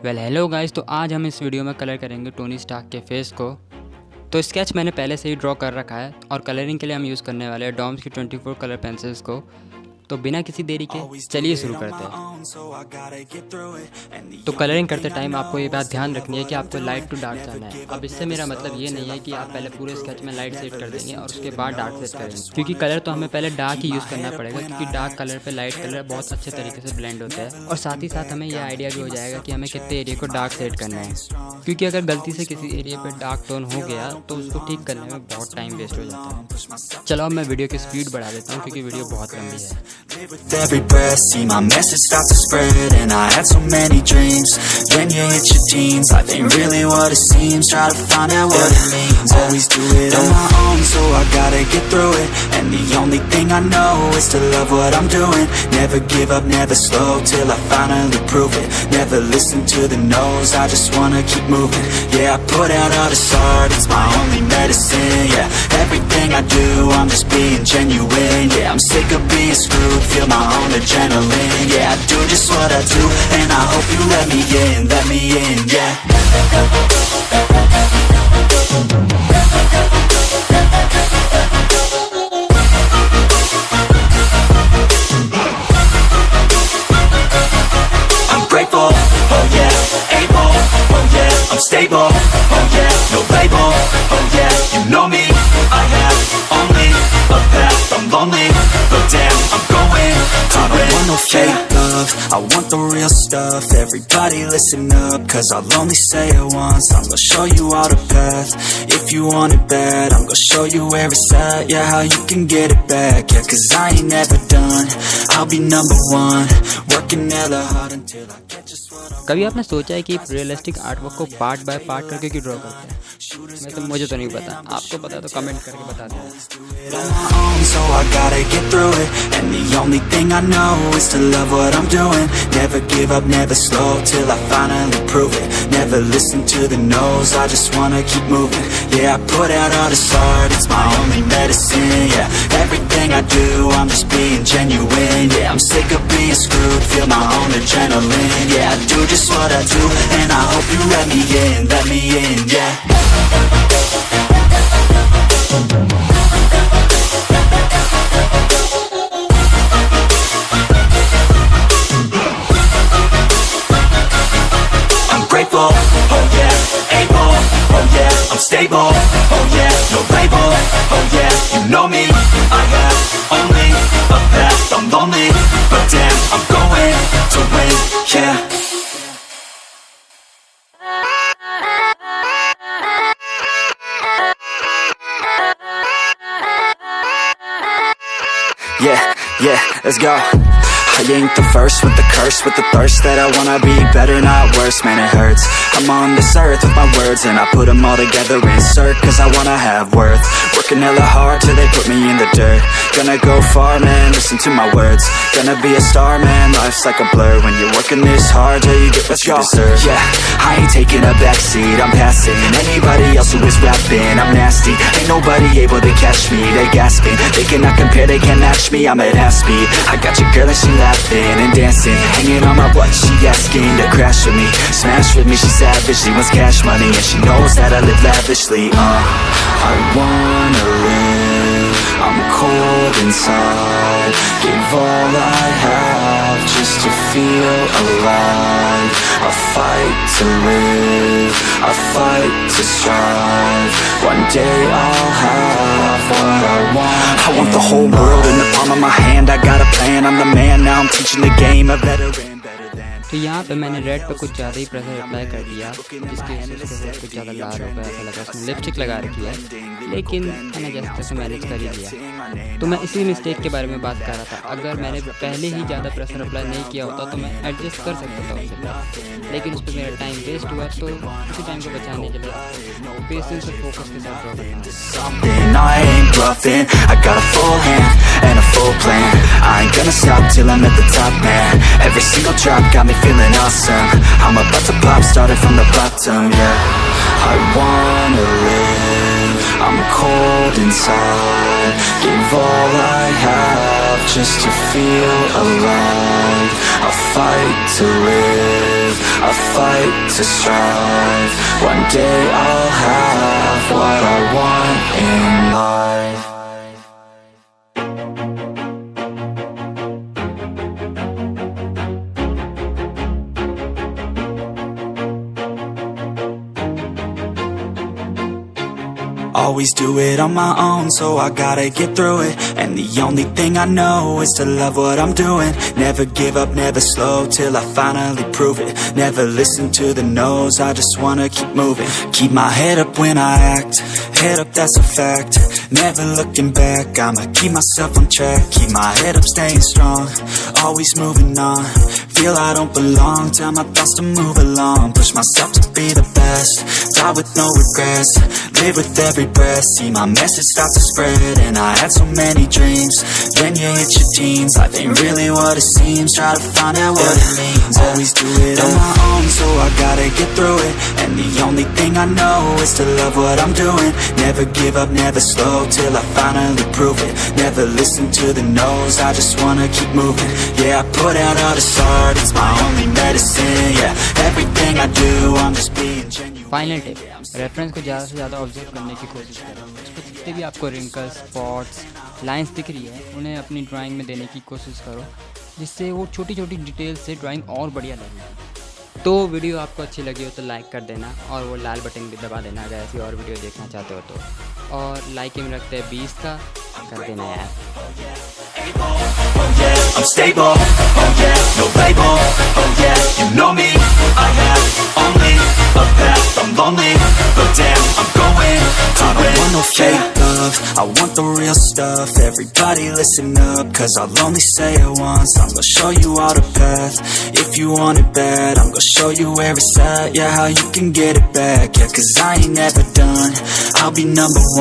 Hello guys, तो आज हम इस वीडियो में कलर करेंगे टोनी स्टार्क के फेस को। तो स्केच मैंने पहले से ही ड्रॉ कर रखा है और कलरिंग के लिए हम यूज़ करने वाले हैं डॉम्स की 24 कलर पेंसिल्स को। तो बिना किसी देरी के चलिए शुरू करते हैं। तो कलरिंग करते टाइम आपको ये बात ध्यान रखनी है कि आपको लाइट टू डार्क जाना है। अब इससे मेरा मतलब ये नहीं है कि आप पहले पूरे स्केच में लाइट सेट कर देंगे और उसके बाद डार्क सेट करेंगे, क्योंकि कलर तो हमें पहले डार्क ही यूज़ करना पड़ेगा, क्योंकि डार्क कलर पे लाइट कलर बहुत अच्छे तरीके से ब्लेंड होता है। और साथ ही साथ हमें यह आइडिया भी हो जाएगा कि हमें कितने एरिया को डार्क सेट करना है, क्योंकि अगर गलती से किसी एरिया पर डार्क टोन हो गया तो उसको ठीक करने में बहुत टाइम वेस्ट हो जाता है। चलो अब मैं वीडियो की स्पीड बढ़ा देता हूँ, क्योंकि वीडियो बहुत लंबी है। Breath, see my message start to spread, and I had so many dreams. When you hit your teens, life ain't really what it seems. Try to find out what it means. Always do it on my own, so I gotta get through it. And the only thing I know is to love what I'm doing. Never give up, never slow, till I finally prove it. Never listen to the no's, I just wanna keep moving. Yeah, I put out all this art, it's my only medicine. Yeah, everything I do, I'm just being genuine. Yeah, I'm sick of being screwed, feel my own adrenaline. Yeah, I do just what I do, and I hope you let me in, yeah. I'm grateful, oh yeah, able, oh yeah, I'm stable, oh yeah, no label, oh yeah, you know me, I have only a path, I'm lonely, but damn, I'm going to win. I don't want no fake love, I want the real stuff. Everybody listen up, cause I'll only say it once. I'm gonna show you all the path. If you want it bad, I'm gonna show you where it's at. Yeah, how you can get it back. Yeah, cause I ain't never done, I'll be number one. Working hella hard until I get just what I want. कभी आपने सोचा है कि realistic artwork को part by part करके क्यों draw करते हैं? मुझे तो नहीं पता, आपको पता तो कमेंट करके बता दें। So I gotta get through it, and the only thing I know is to love what I'm doing. Never give up, never slow, till I finally prove it. Never listen to the no's, I just wanna keep moving. Yeah, I put out all this art, it's my only medicine. Yeah, everything I do, I'm just being genuine. Yeah, I'm sick of being screwed, feel my own adrenaline. Yeah, I do just what I do, and I hope you let me in, yeah. Grateful, oh yeah, able, oh yeah, I'm stable, oh yeah, no label, oh yeah, you know me, I have only a path, I'm lonely, but damn, I'm going to win, yeah. Yeah, let's go. I ain't the first with the curse, with the thirst that I wanna be better, not worse, man it hurts. I'm on this earth with my words, and I put them all together, insert, cause I wanna have worth. Working hella hard till they put me in the dirt. Gonna go far, man, listen to my words. Gonna be a star, man, life's like a blur. When you're working this hard till you get what you deserve. Yeah, I ain't taking a backseat, I'm passing anybody else who is rapping. I'm nasty, ain't nobody able to catch me. They gasping, they cannot compare, they can't match me. I'm at half speed, I got your girl and she laughing and dancing, hanging on my butt, she asking to crash with me, smash with me, she savage, she wants cash money, and she knows that I live lavishly. I wanna live, I'm cold inside, give all I have just to feel alive. I fight to live, I fight to strive, one day I'll have what I want. I want the whole world in the palm of my hand, I got a plan, I'm the man, now I'm teaching the game, a veteran, better than. तो यहाँ पे मैंने red पे कुछ ज़्यादा ही pressure apply कर दिया, जिसकी वजह से कुछ ज़्यादा लाल हो गया, ऐसा लगा। उसमें लिपस्टिक लगा रखी है, लेकिन मैंने जैसे तैसे मैनेज कर ही लिया। तो मैं इसी मिस्टेक के बारे में बात कर रहा था। अगर मैंने पहले ही ज़्यादा प्रेशर अप्लाई नहीं किया होता तो मैं एडजस्ट कर सकता था उससे, लेकिन उस पर मेरा टाइम वेस्ट हुआ। तो इसी टाइम को बचाने के लिए पेशेंस और फोकस के साथ ड्रॉ करना है। Feeling awesome, I'm about to pop, started from the bottom, yeah. I wanna live, I'm cold inside, give all I have just to feel alive. I fight to live, I fight to strive. One day I'll have what I want in life. Always do it on my own, so I gotta get through it. And the only thing I know is to love what I'm doing. Never give up, never slow, till I finally prove it. Never listen to the no's, I just wanna keep moving. Keep my head up when I act, head up, that's a fact. Never looking back, I'ma keep myself on track. Keep my head up, staying strong, always moving on. Feel I don't belong, tell my thoughts to move along. Push myself to be the best, die with no regrets. Live with every breath, see my message start to spread. And I had so many dreams, then you hit your teens. Life ain't really what it seems, try to find out what it means. Always do it on my own, so I gotta get through it. And the only thing I know is to love what I'm doing. Never give up, never slow, till I finally prove it. Never listen to the no's, I just wanna keep moving. Yeah, I put out all this art, it's my only medicine. Yeah, everything I do, I'm just being genuine. Final tip, reference को ज़्यादा से ज़्यादा observe करने की कोशिश करो। उस पर जितने भी आपको रिंकल्स, स्पॉट्स, लाइंस दिख रही है, उन्हें अपनी ड्राइंग में देने की कोशिश करो, जिससे वो छोटी छोटी डिटेल्स से ड्राइंग और बढ़िया लगेगी। तो वीडियो आपको अच्छी लगी हो तो लाइक कर देना, और वो लाल बटन भी दबा देना अगर ऐसी और वीडियो देखना चाहते हो तो। और लाइकिंग रखते हैं 20 का, कर देना यार। I'm stable, oh yeah, no label, oh yeah, you know me. I have only a path, I'm lonely, but damn, I'm going to win. I don't want no fake love, I want the real stuff. Everybody listen up, cause I'll only say it once. I'm gonna show you all the path, if you want it bad. I'm gonna show you where it's at, yeah, how you can get it back. Yeah, cause I ain't never done, I'll be number one.